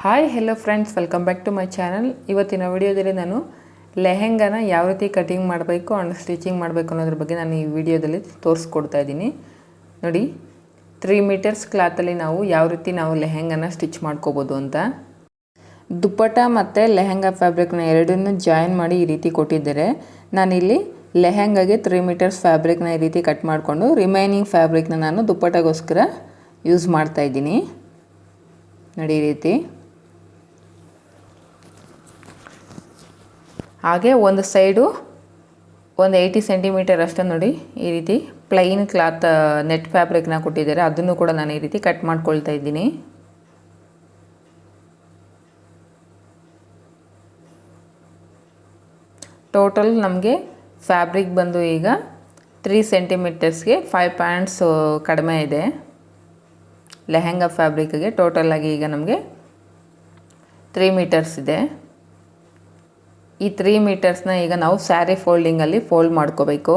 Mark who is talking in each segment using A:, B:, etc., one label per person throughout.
A: Hi hello friends, welcome back to my channel. ಇವತ್ತಿನ ವಿಡಿಯೋದಲ್ಲಿ ನಾನು ಲೆಹೆಂಗಾನ ಯಾವ ರೀತಿ ಕಟಿಂಗ್ ಮಾಡಬೇಕು ಆ್ಯಂಡ್ ಸ್ಟಿಚಿಂಗ್ ಮಾಡಬೇಕು ಅನ್ನೋದ್ರ ಬಗ್ಗೆ ನಾನು ಈ ವಿಡಿಯೋದಲ್ಲಿ ತೋರಿಸ್ಕೊಡ್ತಾ ಇದ್ದೀನಿ. ನೋಡಿ, 3 ಮೀಟರ್ಸ್ ಕ್ಲಾತಲ್ಲಿ ನಾವು ಯಾವ ರೀತಿ ನಾವು ಲೆಹೆಂಗಾನ ಸ್ಟಿಚ್ ಮಾಡ್ಕೋಬೋದು ಅಂತ. ದುಪ್ಪಟ್ಟ ಮತ್ತು ಲೆಹೆಂಗಾ ಫ್ಯಾಬ್ರಿಕ್ನ ಎರಡನ್ನೂ ಜಾಯಿನ್ ಮಾಡಿ ಈ ರೀತಿ ಕೊಟ್ಟಿದ್ದಾರೆ. ನಾನಿಲ್ಲಿ ಲೆಹೆಂಗಾಗೆ 3 ಮೀಟರ್ಸ್ ಫ್ಯಾಬ್ರಿಕ್ನ ಈ ರೀತಿ ಕಟ್ ಮಾಡಿಕೊಂಡು ರಿಮೈನಿಂಗ್ ಫ್ಯಾಬ್ರಿಕ್ನ ನಾನು ದುಪ್ಪಟ್ಟಗೋಸ್ಕರ ಯೂಸ್ ಮಾಡ್ತಾಯಿದ್ದೀನಿ. ನೋಡಿ, ಈ ರೀತಿ. ಹಾಗೆ ಒಂದು ಸೈಡು ಒಂದು 80 ಸೆಂಟಿಮೀಟರ್ ಅಷ್ಟೇ ನೋಡಿ ಈ ರೀತಿ ಪ್ಲೈನ್ ಕ್ಲಾತ್ ನೆಟ್ ಫ್ಯಾಬ್ರಿಕ್ನ ಕೊಟ್ಟಿದ್ದಾರೆ. ಅದನ್ನು ಕೂಡ ನಾನು ಈ ರೀತಿ ಕಟ್ ಮಾಡ್ಕೊಳ್ತಾ ಇದ್ದೀನಿ. ಟೋಟಲ್ ನಮಗೆ ಫ್ಯಾಬ್ರಿಕ್ ಬಂದು ಈಗ 3 ಸೆಂಟಿಮೀಟರ್ಸ್ಗೆ 5 ಪಾಯಿಂಟ್ಸ್ ಕಡಿಮೆ ಇದೆ. ಲೆಹೆಂಗಾ ಫ್ಯಾಬ್ರಿಕ್ಗೆ ಟೋಟಲಾಗಿ ಈಗ ನಮಗೆ 3 ಮೀಟರ್ಸ್ ಇದೆ. ಈ 3 ಮೀಟರ್ಸ್ನ ಈಗ ನಾವು ಸ್ಯಾರಿ ಫೋಲ್ಡಿಂಗಲ್ಲಿ ಫೋಲ್ಡ್ ಮಾಡ್ಕೋಬೇಕು.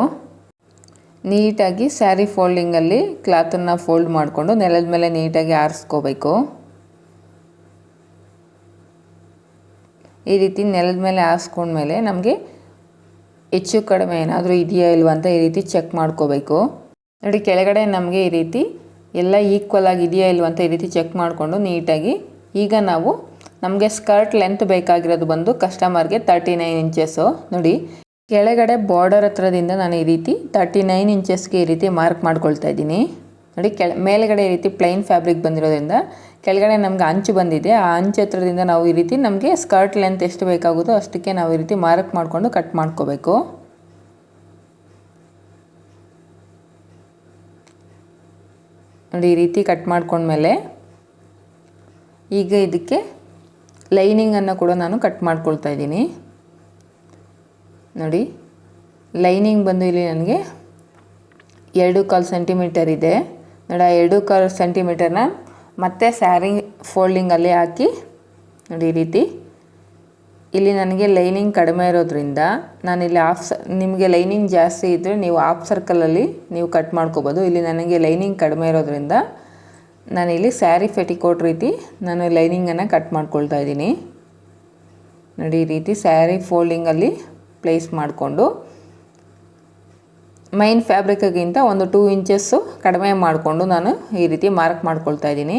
A: ನೀಟಾಗಿ ಸ್ಯಾರಿ ಫೋಲ್ಡಿಂಗಲ್ಲಿ ಕ್ಲಾತನ್ನು ಫೋಲ್ಡ್ ಮಾಡಿಕೊಂಡು ನೆಲದ ಮೇಲೆ ನೀಟಾಗಿ ಆರಿಸ್ಕೋಬೇಕು. ಈ ರೀತಿ ನೆಲದ ಮೇಲೆ ಆರಿಸ್ಕೊಂಡ್ಮೇಲೆ ನಮಗೆ ಹೆಚ್ಚು ಕಡಿಮೆ ಏನಾದರೂ ಇದೆಯಾ ಇಲ್ವಾ ಅಂತ ಈ ರೀತಿ ಚೆಕ್ ಮಾಡ್ಕೋಬೇಕು. ನೋಡಿ, ಕೆಳಗಡೆ ನಮಗೆ ಈ ರೀತಿ ಎಲ್ಲ ಈಕ್ವಲ್ ಆಗಿದೆಯಾ ಇಲ್ವಾ ಅಂತ ಈ ರೀತಿ ಚೆಕ್ ಮಾಡಿಕೊಂಡು ನೀಟಾಗಿ ಈಗ ನಾವು ನಮಗೆ ಸ್ಕರ್ಟ್ ಲೆಂತ್ ಬೇಕಾಗಿರೋದು ಬಂದು ಕಸ್ಟಮರ್ಗೆ 39 ಇಂಚಸ್ಸು. ನೋಡಿ, ಕೆಳಗಡೆ ಬಾರ್ಡರ್ ಹತ್ರದಿಂದ ನಾನು ಈ ರೀತಿ 39 ಇಂಚಸ್ಗೆ ಈ ರೀತಿ ಮಾರ್ಕ್ ಮಾಡ್ಕೊಳ್ತಾ ಇದ್ದೀನಿ. ನೋಡಿ, ಮೇಲ್ಗಡೆ ಈ ರೀತಿ ಪ್ಲೈನ್ ಫ್ಯಾಬ್ರಿಕ್ ಬಂದಿರೋದ್ರಿಂದ ಕೆಳಗಡೆ ನಮಗೆ ಅಂಚು ಬಂದಿದೆ. ಆ ಅಂಚು ಹತ್ರದಿಂದ ನಾವು ಈ ರೀತಿ ನಮಗೆ ಸ್ಕರ್ಟ್ ಲೆಂತ್ ಎಷ್ಟು ಬೇಕಾಗುತ್ತೋ ಅಷ್ಟಕ್ಕೆ ನಾವು ಈ ರೀತಿ ಮಾರ್ಕ್ ಮಾಡಿಕೊಂಡು ಕಟ್ ಮಾಡ್ಕೋಬೇಕು. ನೋಡಿ, ಈ ರೀತಿ ಕಟ್ ಮಾಡ್ಕೊಂಡ್ಮೇಲೆ ಈಗ ಇದಕ್ಕೆ ಲೈನಿಂಗನ್ನು ಕೂಡ ನಾನು ಕಟ್ ಮಾಡ್ಕೊಳ್ತಾ ಇದ್ದೀನಿ. ನೋಡಿ, ಲೈನಿಂಗ್ ಬಂದು ಇಲ್ಲಿ ನನಗೆ 2.25 ಸೆಂಟಿಮೀಟರ್ ಇದೆ. ನೋಡಿ, ಆ 2.25 ಸೆಂಟಿಮೀಟರ್ನ ಮತ್ತೆ ಸ್ಯಾರಿ ಫೋಲ್ಡಿಂಗಲ್ಲಿ ಹಾಕಿ ನೋಡಿ ಈ ರೀತಿ. ಇಲ್ಲಿ ನನಗೆ ಲೈನಿಂಗ್ ಕಡಿಮೆ ಇರೋದ್ರಿಂದ ನಾನಿಲ್ಲಿ ನಿಮಗೆ ಲೈನಿಂಗ್ ಜಾಸ್ತಿ ಇದ್ದರೆ ನೀವು ಹಾಫ್ ಸರ್ಕಲಲ್ಲಿ ನೀವು ಕಟ್ ಮಾಡ್ಕೋಬೋದು. ಇಲ್ಲಿ ನನಗೆ ಲೈನಿಂಗ್ ಕಡಿಮೆ ಇರೋದ್ರಿಂದ ನಾನಿಲ್ಲಿ ಸ್ಯಾರಿ ಪೆಟಿಕೋಟ್ ರೀತಿ ನಾನು ಲೈನಿಂಗನ್ನು ಕಟ್ ಮಾಡ್ಕೊಳ್ತಾ ಇದ್ದೀನಿ. ನೋಡಿ, ಈ ರೀತಿ ಸ್ಯಾರಿ ಫೋಲ್ಡಿಂಗಲ್ಲಿ ಪ್ಲೇಸ್ ಮಾಡಿಕೊಂಡು ಮೈನ್ ಫ್ಯಾಬ್ರಿಕ್ಗಿಂತ ಒಂದು 2 ಇಂಚಸ್ಸು ಕಡಿಮೆ ಮಾಡಿಕೊಂಡು ನಾನು ಈ ರೀತಿ ಮಾರ್ಕ್ ಮಾಡ್ಕೊಳ್ತಾ ಇದ್ದೀನಿ.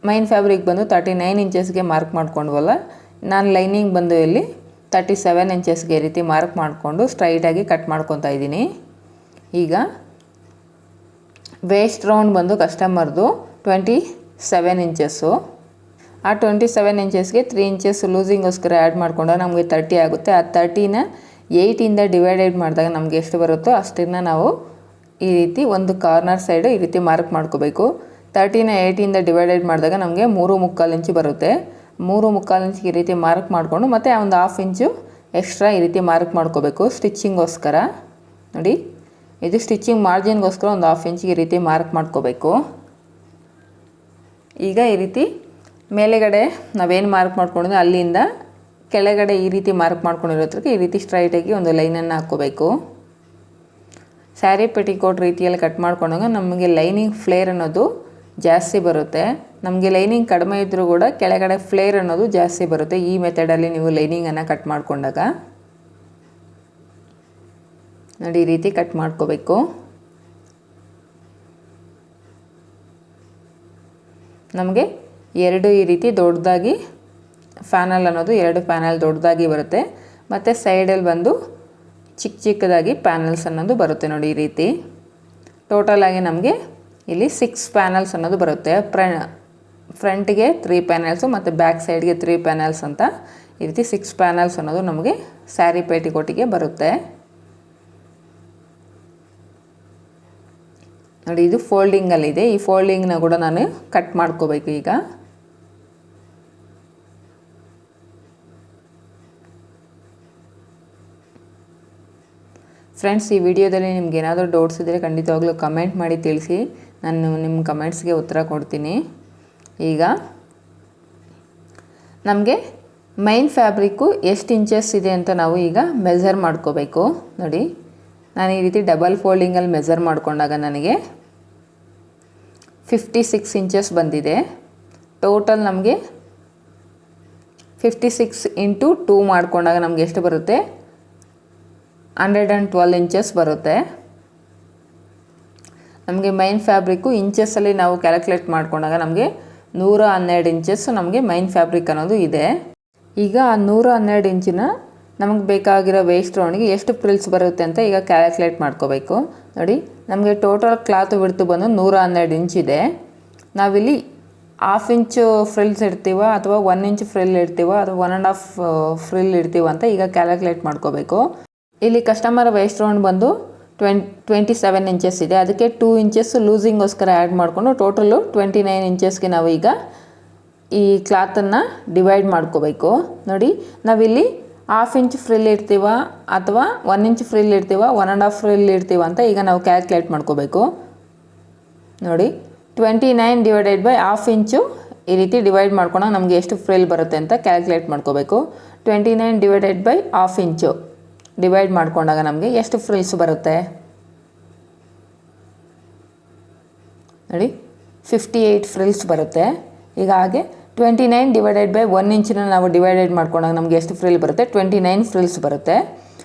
A: ಮೈನ್ ಫ್ಯಾಬ್ರಿಕ್ ಬಂದು 39 ಇಂಚಸ್ಗೆ ಮಾರ್ಕ್ ಮಾಡ್ಕೊಂಡ್ವಲ್ಲ, ನಾನು ಲೈನಿಂಗ್ ಬಂದು ಇಲ್ಲಿ 37 ಇಂಚಸ್ಗೆ ಈ ರೀತಿ ಮಾರ್ಕ್ ಮಾಡಿಕೊಂಡು ಸ್ಟ್ರೈಟಾಗಿ ಕಟ್ ಮಾಡ್ಕೊತಾ ಇದ್ದೀನಿ. ಈಗ ವೇಸ್ಟ್ ರೌಂಡ್ ಬಂದು ಕಸ್ಟಮರ್ದು 27 ಇಂಚಸ್ಸು. ಆ 27 ಇಂಚಸ್ಗೆ 3 ಇಂಚಸ್ ಲೂಸಿಂಗೋಸ್ಕರ ಆ್ಯಡ್ ಮಾಡಿಕೊಂಡ್ರೆ ನಮಗೆ 30 ಆಗುತ್ತೆ. ಆ 30ನ 8ಇಂದ ಡಿವೈಡೆಡ್ ಮಾಡಿದಾಗ ನಮಗೆ ಎಷ್ಟು ಬರುತ್ತೋ ಅಷ್ಟನ್ನು ನಾವು ಈ ರೀತಿ ಒಂದು ಕಾರ್ನರ್ ಸೈಡು ಈ ರೀತಿ ಮಾರ್ಕ್ ಮಾಡ್ಕೋಬೇಕು. 30ನ 8ಇಂದ ಡಿವೈಡೆಡ್ ಮಾಡಿದಾಗ ನಮಗೆ 3.25 ಇಂಚು ಬರುತ್ತೆ. 3.25 ಇಂಚಿಗೆ ಈ ರೀತಿ ಮಾರ್ಕ್ ಮಾಡಿಕೊಂಡು ಮತ್ತು ಒಂದು 1/2 ಇಂಚು ಎಕ್ಸ್ಟ್ರಾ ಈ ರೀತಿ ಮಾರ್ಕ್ ಮಾಡ್ಕೋಬೇಕು ಸ್ಟಿಚ್ಚಿಂಗೋಸ್ಕರ. ನೋಡಿ, ಇದು ಸ್ಟಿಚ್ಚಿಂಗ್ ಮಾರ್ಜಿನ್ಗೋಸ್ಕರ ಒಂದು 1/2 ಇಂಚಿಗೆ ಈ ರೀತಿ ಮಾರ್ಕ್ ಮಾಡ್ಕೋಬೇಕು. ಈಗ ಈ ರೀತಿ ಮೇಲೆಗಡೆ ನಾವೇನು ಮಾರ್ಕ್ ಮಾಡ್ಕೊಂಡಿದ್ದೆ ಅಲ್ಲಿಂದ ಕೆಳಗಡೆ ಈ ರೀತಿ ಮಾರ್ಕ್ ಮಾಡ್ಕೊಂಡಿರೋದ್ರಿಗೆ ಈ ರೀತಿ ಸ್ಟ್ರೈಟಾಗಿ ಒಂದು ಲೈನನ್ನು ಹಾಕ್ಕೋಬೇಕು. ಸ್ಯಾರಿ ಪೆಟಿಕೋಟ್ ರೀತಿಯಲ್ಲಿ ಕಟ್ ಮಾಡ್ಕೊಂಡಾಗ ನಮಗೆ ಲೈನಿಂಗ್ ಫ್ಲೇರ್ ಅನ್ನೋದು ಜಾಸ್ತಿ ಬರುತ್ತೆ. ನಮಗೆ ಲೈನಿಂಗ್ ಕಡಿಮೆ ಇದ್ದರೂ ಕೂಡ ಕೆಳಗಡೆ ಫ್ಲೇರ್ ಅನ್ನೋದು ಜಾಸ್ತಿ ಬರುತ್ತೆ ಈ ಮೆಥಡಲ್ಲಿ ನೀವು ಲೈನಿಂಗನ್ನು ಕಟ್ ಮಾಡ್ಕೊಂಡಾಗ. ನೋಡಿ, ಈ ರೀತಿ ಕಟ್ ಮಾಡ್ಕೋಬೇಕು. ನಮಗೆ 2 ಈ ರೀತಿ ದೊಡ್ಡದಾಗಿ ಫ್ಯಾನಲ್ ಅನ್ನೋದು 2 ಪ್ಯಾನಲ್ ದೊಡ್ಡದಾಗಿ ಬರುತ್ತೆ ಮತ್ತು ಸೈಡಲ್ಲಿ ಬಂದು ಚಿಕ್ಕದಾಗಿ ಪ್ಯಾನಲ್ಸ್ ಅನ್ನೋದು ಬರುತ್ತೆ. ನೋಡಿ, ಈ ರೀತಿ ಟೋಟಲಾಗಿ ನಮಗೆ ಇಲ್ಲಿ 6 ಪ್ಯಾನಲ್ಸ್ ಅನ್ನೋದು ಬರುತ್ತೆ. ಫ್ರಂಟ್ಗೆ 3 ಪ್ಯಾನಲ್ಸು ಮತ್ತು ಬ್ಯಾಕ್ ಸೈಡ್ಗೆ 3 ಪ್ಯಾನಲ್ಸ್ ಅಂತ ಈ ರೀತಿ 6 ಪ್ಯಾನಲ್ಸ್ ಅನ್ನೋದು ನಮಗೆ ಸ್ಯಾರಿ ಪೇಟಿಕೋಟಿಗೆ ಬರುತ್ತೆ. ನೋಡಿ, ಇದು ಫೋಲ್ಡಿಂಗಲ್ಲಿದೆ. ಈ ಫೋಲ್ಡಿಂಗ್ನ ಕೂಡ ನಾನು ಕಟ್ ಮಾಡ್ಕೋಬೇಕು. ಈಗ ಫ್ರೆಂಡ್ಸ್, ಈ ವಿಡಿಯೋದಲ್ಲಿ ನಿಮ್ಗೆ ಏನಾದರೂ ಡೌಟ್ಸ್ ಇದ್ದರೆ ಖಂಡಿತವಾಗ್ಲೂ ಕಮೆಂಟ್ ಮಾಡಿ ತಿಳಿಸಿ. ನಾನು ನಿಮ್ಮ ಕಮೆಂಟ್ಸ್ಗೆ ಉತ್ತರ ಕೊಡ್ತೀನಿ. ಈಗ ನಮಗೆ ಮೈನ್ ಫ್ಯಾಬ್ರಿಕ್ಕು ಎಷ್ಟು ಇಂಚಸ್ ಇದೆ ಅಂತ ನಾವು ಈಗ ಮೆಜರ್ ಮಾಡ್ಕೋಬೇಕು. ನೋಡಿ, ನಾನು ಈ ರೀತಿ ಡಬಲ್ ಫೋಲ್ಡಿಂಗಲ್ಲಿ ಮೆಜರ್ ಮಾಡಿಕೊಂಡಾಗ ನನಗೆ 56 ಇಂಚಸ್ ಬಂದಿದೆ. ಟೋಟಲ್ ನಮಗೆ 56 ಇಂಟು 2 ಮಾಡಿಕೊಂಡಾಗ ನಮಗೆ ಎಷ್ಟು ಬರುತ್ತೆ? 112 ಇಂಚಸ್ ಬರುತ್ತೆ. ನಮಗೆ ಮೈನ್ ಫ್ಯಾಬ್ರಿಕ್ಕು ಇಂಚಸ್ಸಲ್ಲಿ ನಾವು ಕ್ಯಾಲ್ಕುಲೇಟ್ ಮಾಡಿಕೊಂಡಾಗ ನಮಗೆ 112 ಇಂಚಸ್ ನಮಗೆ ಮೈನ್ ಫ್ಯಾಬ್ರಿಕ್ ಅನ್ನೋದು ಇದೆ. ಈಗ ಆ 112 ಇಂಚಿನ ನಮಗೆ ಬೇಕಾಗಿರೋ ವೇಸ್ಟ್ ರೌಂಡ್ಗೆ ಎಷ್ಟು ಫ್ರಿಲ್ಸ್ ಬರುತ್ತೆ ಅಂತ ಈಗ ಕ್ಯಾಲ್ಕುಲೇಟ್ ಮಾಡ್ಕೋಬೇಕು. ನೋಡಿ, ನಮಗೆ ಟೋಟಲ್ ಕ್ಲಾತ್ ವಿಡ್ತ್ ಬಂದು 112 ಇಂಚ್ ಇದೆ. ನಾವಿಲ್ಲಿ 1/2 ಇಂಚು ಫ್ರಿಲ್ಸ್ ಇಡ್ತೀವ ಅಥವಾ 1 ಇಂಚ್ ಫ್ರಿಲ್ ಇಡ್ತೀವ ಅಥವಾ 1.5 ಫ್ರಿಲ್ ಇಡ್ತೀವ ಅಂತ ಈಗ ಕ್ಯಾಲ್ಕುಲೇಟ್ ಮಾಡ್ಕೋಬೇಕು. ಇಲ್ಲಿ ಕಸ್ಟಮರ್ ವೇಸ್ಟ್ ರೌಂಡ್ ಬಂದು 27 ಇಂಚಸ್ ಇದೆ. ಅದಕ್ಕೆ 2 ಇಂಚಸ್ ಲೂಸಿಂಗೋಸ್ಕರ ಆ್ಯಡ್ ಮಾಡಿಕೊಂಡು ಟೋಟಲು 29 ಇಂಚಸ್ಗೆ ನಾವು ಈಗ ಈ ಕ್ಲಾತನ್ನು ಡಿವೈಡ್ ಮಾಡ್ಕೋಬೇಕು. ನೋಡಿ, ನಾವಿಲ್ಲಿ 1/2 ಇಂಚ್ ಫ್ರಿಲ್ ಇಡ್ತೀವ ಅಥವಾ 1 ಇಂಚ್ ಫ್ರಿಲ್ ಇಡ್ತೀವ 1.5 ಫ್ರಿಲ್ ಇಡ್ತೀವ ಅಂತ ಈಗ ನಾವು ಕ್ಯಾಲ್ಕುಲೇಟ್ ಮಾಡ್ಕೋಬೇಕು. ನೋಡಿ, 29 ಡಿವೈಡೆಡ್ ಬೈ 1/2 ಇಂಚು ಈ ರೀತಿ ಡಿವೈಡ್ ಮಾಡ್ಕೊಂಡಾಗ ನಮಗೆ ಎಷ್ಟು ಫ್ರಿಲ್ ಬರುತ್ತೆ ಅಂತ ಕ್ಯಾಲ್ಕುಲೇಟ್ ಮಾಡ್ಕೋಬೇಕು. 29 ಡಿವೈಡೆಡ್ ಬೈ 1/2 ಇಂಚು ಡಿವೈಡ್ ಮಾಡ್ಕೊಂಡಾಗ ನಮಗೆ ಎಷ್ಟು ಫ್ರಿಲ್ಸ್ ಬರುತ್ತೆ? ನೋಡಿ, 58 ಫ್ರಿಲ್ಸ್ ಬರುತ್ತೆ. ಈಗ ಹಾಗೆ 29 ಡಿವೈಡೆಡ್ ಬೈ 1 ಇಂಚನ್ನ ನಾವು ಡಿವೈಡೆಡ್ ಮಾಡ್ಕೊಂಡಾಗ ನಮಗೆ ಎಷ್ಟು ಫ್ರಿಲ್ ಬರುತ್ತೆ? 29 ಫ್ರಿಲ್ಸ್ ಬರುತ್ತೆ.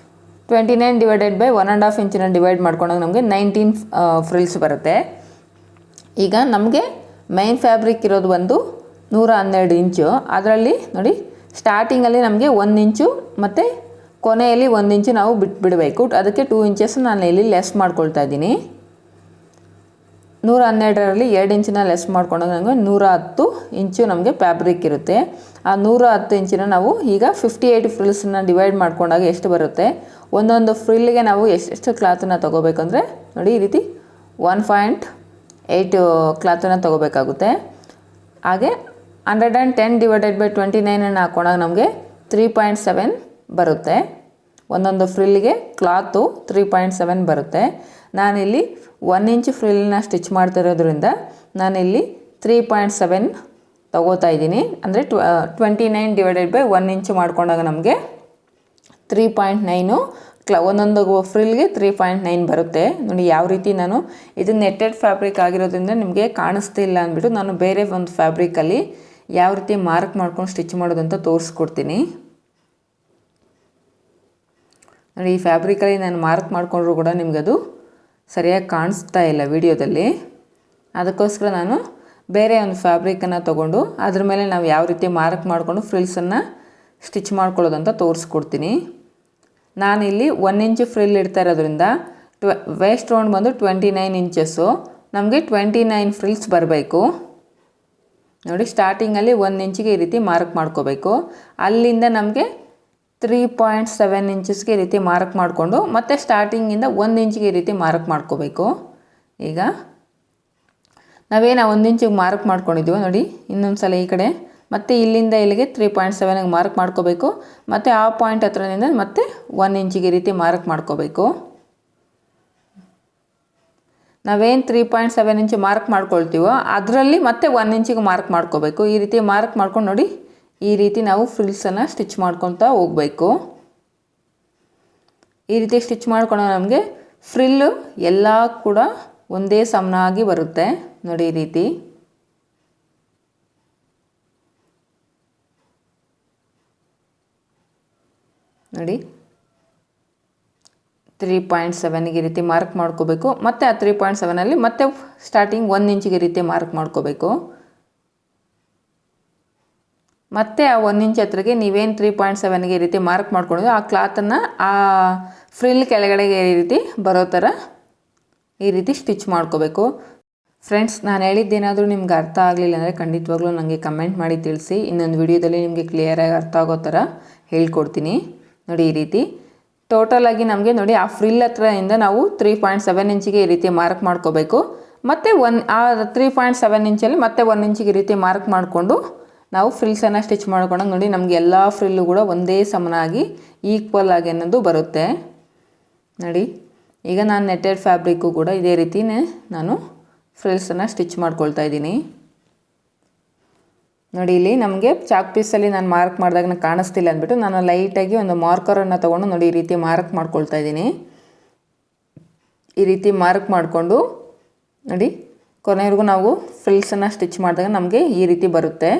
A: 29 ಡಿವೈಡೆಡ್ ಬೈ 1.5 ಇಂಚನ್ನ ಡಿವೈಡ್ ಮಾಡ್ಕೊಂಡಾಗ ನಮಗೆ 19 ಫ್ರಿಲ್ಸ್ ಬರುತ್ತೆ. ಈಗ ನಮಗೆ ಮೈನ್ ಫ್ಯಾಬ್ರಿಕ್ ಇರೋದು ಒಂದು 112 ಇಂಚು. ಅದರಲ್ಲಿ ನೋಡಿ, ಸ್ಟಾರ್ಟಿಂಗಲ್ಲಿ ನಮಗೆ 1 ಇಂಚು ಮತ್ತು ಕೊನೆಯಲ್ಲಿ 1 ಇಂಚು ನಾವು ಬಿಡಬೇಕು. ಅದಕ್ಕೆ 2 ಇಂಚಸ್ ನಾನು ಇಲ್ಲಿ ಲೆಸ್ ಮಾಡ್ಕೊಳ್ತಾ ಇದ್ದೀನಿ. 112ರಲ್ಲಿ 2 ಇಂಚನ್ನ ಲೆಸ್ ಮಾಡ್ಕೊಂಡಾಗ ನಮಗೆ 110 ಇಂಚು ನಮಗೆ ಫ್ಯಾಬ್ರಿಕ್ ಇರುತ್ತೆ. ಆ 110 ಇಂಚಿನ ನಾವು ಈಗ 58 ಫ್ರಿಲ್ಸನ್ನ ಡಿವೈಡ್ ಮಾಡ್ಕೊಂಡಾಗ ಎಷ್ಟು ಬರುತ್ತೆ? ಒಂದೊಂದು ಫ್ರಿಲ್ಗೆ ನಾವು ಎಷ್ಟು ಕ್ಲಾತನ್ನು ತೊಗೋಬೇಕಂದ್ರೆ ನೋಡಿ, ಈ ರೀತಿ 1.8 ಕ್ಲಾತನ್ನು ತೊಗೋಬೇಕಾಗುತ್ತೆ. ಹಾಗೆ 110 ಡಿವೈಡೆಡ್ ಬೈ 29 ಹಾಕೊಂಡಾಗ ನಮಗೆ 3.7 ಬರುತ್ತೆ. ಒಂದೊಂದು ಫ್ರಿಲ್ಗೆ ಕ್ಲಾತು 3.7 ಬರುತ್ತೆ. ನಾನಿಲ್ಲಿ 1 ಇಂಚ್ ಫ್ರಿಲ್ನ ಸ್ಟಿಚ್ ಮಾಡ್ತಿರೋದ್ರಿಂದ ನಾನಿಲ್ಲಿ 3.7 ತೊಗೋತಾ ಇದ್ದೀನಿ. ಅಂದರೆ 29 ಡಿವೈಡೆಡ್ ಬೈ 1 ಇಂಚ್ ಮಾಡ್ಕೊಂಡಾಗ ನಮಗೆ 3.9 ಒಂದೊಂದು ಫ್ರಿಲ್ಗೆ 3.9 ಬರುತ್ತೆ. ನೋಡಿ, ಯಾವ ರೀತಿ ನಾನು ಇದು ನೆಟ್ಟೆಡ್ ಫ್ಯಾಬ್ರಿಕ್ ಆಗಿರೋದ್ರಿಂದ ನಿಮಗೆ ಕಾಣಿಸ್ತಿಲ್ಲ ಅಂದ್ಬಿಟ್ಟು ನಾನು ಬೇರೆ ಒಂದು ಫ್ಯಾಬ್ರಿಕಲ್ಲಿ ಯಾವ ರೀತಿ ಮಾರ್ಕ್ ಮಾಡ್ಕೊಂಡು ಸ್ಟಿಚ್ ಮಾಡೋದಂತ ತೋರಿಸ್ಕೊಡ್ತೀನಿ. ನೋಡಿ, ಈ ಫ್ಯಾಬ್ರಿಕಲ್ಲಿ ನಾನು ಮಾರ್ಕ್ ಮಾಡಿಕೊಂಡ್ರು ಕೂಡ ನಿಮಗದು ಸರಿಯಾಗಿ ಕಾಣಿಸ್ತಾ ಇಲ್ಲ ವಿಡಿಯೋದಲ್ಲಿ. ಅದಕ್ಕೋಸ್ಕರ ನಾನು ಬೇರೆ ಒಂದು ಫ್ಯಾಬ್ರಿಕನ್ನು ತೊಗೊಂಡು ಅದ್ರ ಮೇಲೆ ನಾವು ಯಾವ ರೀತಿ ಮಾರ್ಕ್ ಮಾಡಿಕೊಂಡು ಫ್ರಿಲ್ಸನ್ನು ಸ್ಟಿಚ್ ಮಾಡ್ಕೊಳ್ಳೋದಂತ ತೋರಿಸ್ಕೊಡ್ತೀನಿ. ನಾನಿಲ್ಲಿ 1 ಇಂಚು ಫ್ರಿಲ್ ಇಡ್ತಾ ಇರೋದ್ರಿಂದ ವೇಸ್ಟ್ ರೌಂಡ್ ಬಂದು 29 ಇಂಚಸ್ಸು. ನಮಗೆ 29 ಫ್ರಿಲ್ಸ್ ಬರಬೇಕು. ನೋಡಿ, ಸ್ಟಾರ್ಟಿಂಗಲ್ಲಿ 1 ಇಂಚಿಗೆ ಈ ರೀತಿ ಮಾರ್ಕ್ ಮಾಡ್ಕೋಬೇಕು. ಅಲ್ಲಿಂದ ನಮಗೆ 3.7 ಇಂಚಸ್ಗೆ ಈ ರೀತಿ ಮಾರ್ಕ್ ಮಾಡಿಕೊಂಡು ಮತ್ತೆ ಸ್ಟಾರ್ಟಿಂಗಿಂದ 1 ಇಂಚಿಗೆ ಈ ರೀತಿ ಮಾರ್ಕ್ ಮಾಡ್ಕೋಬೇಕು. ಈಗ ನಾವೇನು 1 ಇಂಚಿಗೆ ಮಾರ್ಕ್ ಮಾಡ್ಕೊಂಡಿದ್ದೀವೋ ನೋಡಿ, ಇನ್ನೊಂದು ಸಲ ಈ ಕಡೆ ಮತ್ತು ಇಲ್ಲಿಂದ ಇಲ್ಲಿಗೆ 3.7ಗೆ ಮಾರ್ಕ್ ಮಾಡ್ಕೋಬೇಕು. ಮತ್ತು ಆ ಪಾಯಿಂಟ್ ಹತ್ರದಿಂದ ಮತ್ತೆ 1 ಇಂಚಿಗೆ ಈ ರೀತಿ ಮಾರ್ಕ್ ಮಾಡ್ಕೋಬೇಕು. ನಾವೇನು 3.7 ಇಂಚು ಮಾರ್ಕ್ ಮಾಡ್ಕೊಳ್ತೀವೋ ಅದರಲ್ಲಿ ಮತ್ತೆ 1 ಇಂಚಿಗೆ ಮಾರ್ಕ್ ಮಾಡ್ಕೋಬೇಕು. ಈ ರೀತಿ ಮಾರ್ಕ್ ಮಾಡ್ಕೊಂಡು ನೋಡಿ, ಈ ರೀತಿ ನಾವು ಫ್ರಿಲ್ಸನ್ನು ಸ್ಟಿಚ್ ಮಾಡ್ಕೊತಾ ಹೋಗಬೇಕು. ಈ ರೀತಿ ಸ್ಟಿಚ್ ಮಾಡ್ಕೊಂಡು ನಮಗೆ ಫ್ರಿಲ್ಲು ಎಲ್ಲ ಕೂಡ ಒಂದೇ ಸಮನಾಗಿ ಬರುತ್ತೆ. ನೋಡಿ, ಈ ರೀತಿ ನೋಡಿ 3.7ಗೆ ಈ ರೀತಿ ಮಾರ್ಕ್ ಮಾಡ್ಕೋಬೇಕು. ಮತ್ತು ಆ 3.7ಅಲ್ಲಿ ಮತ್ತೆ ಸ್ಟಾರ್ಟಿಂಗ್ 1 ಇಂಚಿಗೆ ಈ ರೀತಿ ಮಾರ್ಕ್ ಮಾಡ್ಕೋಬೇಕು. ಮತ್ತು ಆ 1 ಇಂಚ್ ಹತ್ರಕ್ಕೆ ನೀವೇನು 3.7ಗೆ ಈ ರೀತಿ ಮಾರ್ಕ್ ಮಾಡ್ಕೊಂಡಿದ್ದು ಆ ಕ್ಲಾತನ್ನು ಆ ಫ್ರಿಲ್ ಕೆಳಗಡೆಗೆ ಈ ರೀತಿ ಬರೋ ಥರ ಈ ರೀತಿ ಸ್ಟಿಚ್ ಮಾಡ್ಕೋಬೇಕು. ಫ್ರೆಂಡ್ಸ್, ನಾನು ಹೇಳಿದ್ದೇನಾದರೂ ನಿಮ್ಗೆ ಅರ್ಥ ಆಗಲಿಲ್ಲ ಅಂದರೆ ಖಂಡಿತವಾಗ್ಲೂ ನನಗೆ ಕಮೆಂಟ್ ಮಾಡಿ ತಿಳಿಸಿ. ಇನ್ನೊಂದು ವಿಡಿಯೋದಲ್ಲಿ ನಿಮಗೆ ಕ್ಲಿಯರಾಗಿ ಅರ್ಥ ಆಗೋ ಥರ ಹೇಳ್ಕೊಡ್ತೀನಿ. ನೋಡಿ, ಈ ರೀತಿ ಟೋಟಲಾಗಿ ನಮಗೆ ನೋಡಿ ಆ ಫ್ರಿಲ್ ಹತ್ರದಿಂದ ನಾವು 3.7 ಇಂಚಿಗೆ ಈ ರೀತಿ ಮಾರ್ಕ್ ಮಾಡ್ಕೋಬೇಕು. ಮತ್ತು ಆ 3.7 ಇಂಚಲ್ಲಿ ಮತ್ತೆ 1 ಇಂಚಿಗೆ ಈ ರೀತಿ ಮಾರ್ಕ್ ಮಾಡಿಕೊಂಡು ನಾವು ಫ್ರಿಲ್ಸನ್ನು ಸ್ಟಿಚ್ ಮಾಡ್ಕೊಂಡಾಗ ನೋಡಿ ನಮಗೆ ಎಲ್ಲ ಫ್ರಿಲ್ಲು ಕೂಡ ಒಂದೇ ಸಮನಾಗಿ ಈಕ್ವಲ್ ಆಗಿ ಅನ್ನೋದು ಬರುತ್ತೆ. ನೋಡಿ, ಈಗ ನಾನು ನೆಟ್ಟೆಡ್ ಫ್ಯಾಬ್ರಿಕ್ಕು ಕೂಡ ಇದೇ ರೀತಿಯೇ ನಾನು ಫ್ರಿಲ್ಸನ್ನು ಸ್ಟಿಚ್ ಮಾಡ್ಕೊಳ್ತಾ ಇದ್ದೀನಿ. ನೋಡಿ, ಇಲ್ಲಿ ನಮಗೆ ಚಾಕ್ ಪೀಸಲ್ಲಿ ನಾನು ಮಾರ್ಕ್ ಮಾಡಿದಾಗ ನನಗೆ ಕಾಣಿಸ್ತಿಲ್ಲ ಅಂದ್ಬಿಟ್ಟು ನಾನು ಲೈಟಾಗಿ ಒಂದು ಮಾರ್ಕರನ್ನು ತೊಗೊಂಡು ನೋಡಿ ಈ ರೀತಿ ಮಾರ್ಕ್ ಮಾಡ್ಕೊಳ್ತಾ ಇದ್ದೀನಿ. ಈ ರೀತಿ ಮಾರ್ಕ್ ಮಾಡಿಕೊಂಡು ನೋಡಿ ಕೊನೆವರೆಗೂ ನಾವು ಫ್ರಿಲ್ಸನ್ನು ಸ್ಟಿಚ್ ಮಾಡಿದಾಗ ನಮಗೆ ಈ ರೀತಿ ಬರುತ್ತೆ.